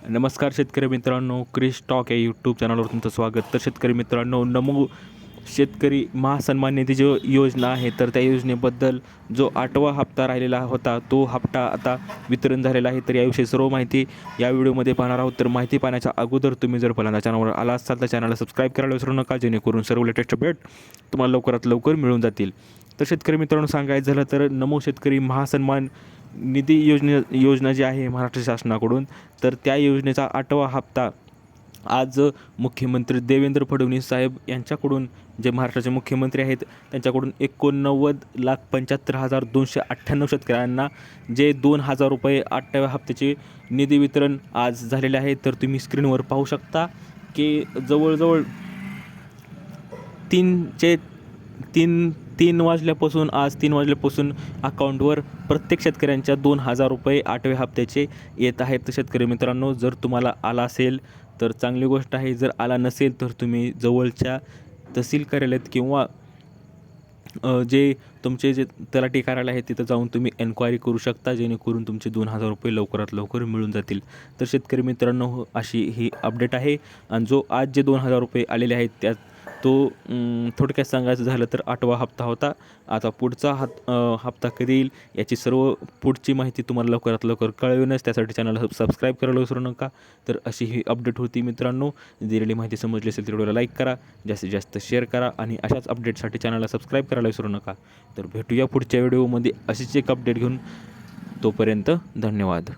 नमस्कार शेतकरी मित्रांनो, क्रिश टॉक या यूट्यूब चॅनलवर तुमचं स्वागत. तर शेतकरी मित्रांनो, नमो शेतकरी महासन्मान निधी जो योजना आहे, तर त्या योजनेबद्दल जो 8वा हप्ता राहिलेला होता, तो हप्ता आता वितरण झालेला आहे. तर याविषयी सर्व माहिती या व्हिडिओमध्ये पाहणार आहोत. तर माहिती पाहण्याच्या अगोदर तुम्ही जर पहिल्यांदा चॅनलवर आला असाल तर चॅनलला सबस्क्राईब करायला विसरू नका, जेणेकरून सर्व लेटेस्ट अपडेट तुम्हाला लवकरात लवकर मिळून जातील. तर शेतकरी मित्रांनो, सांगायचं झालं तर नमो शेतकरी महासन्मान निधी योजना जी आहे महाराष्ट्र शासनाकडून, तर त्या योजनेचा 8वा हप्ता आज मुख्यमंत्री देवेंद्र फडणवीस साहेब यांच्याकडून, जे महाराष्ट्राचे मुख्यमंत्री आहेत, त्यांच्याकडून 89,75,298 शेतकऱ्यांना जे 2,000 रुपये 8व्या हप्त्याचे निधी वितरण आज झालेले आहे. तर तुम्ही स्क्रीनवर पाहू शकता की जवळजवळ तीन वाजल्यापासून आज 3 वाजल्यापासून अकाउंटवर प्रत्येक शेतकऱ्यांच्या 2,000 रुपये 8व्या हप्त्याचे येत आहेत. तर शेतकरी मित्रांनो, जर तुम्हाला आला असेल तर चांगली गोष्ट आहे. जर आला नसेल तर तुम्ही जवळच्या तहसील कार्यालयात किंवा जे तुमचे जे तलाठी कार्यालय आहे तिथं जाऊन तुम्ही एन्क्वायरी करू शकता, जेणेकरून तुमचे 2,000 रुपये लवकरात लवकर मिळून जातील. तर शेतकरी मित्रांनो, अशी ही अपडेट आहे. आणि जो आज जे 2,000 रुपये आलेले आहेत त्यात तो थोडक्यात सांगायचं झालं तर 8वा हप्ता होता. आता पुढचा हप्ता कधी येईल याची सर्व पुढची माहिती तुम्हाला लवकरात लवकर कळवेनच. त्यासाठी चॅनलला सबस्क्राईब करायला विसरू नका. तर अशी ही अपडेट होती मित्रांनो. दिलेली माहिती समजली असेल तर व्हिडिओला लाईक करा, जास्तीत जास्त शेअर करा आणि अशाच अपडेटसाठी चॅनलला सबस्क्राईब करायला विसरू नका. तर भेटूया पुढच्या व्हिडिओमध्ये अशीच एक अपडेट घेऊन. तोपर्यंत धन्यवाद.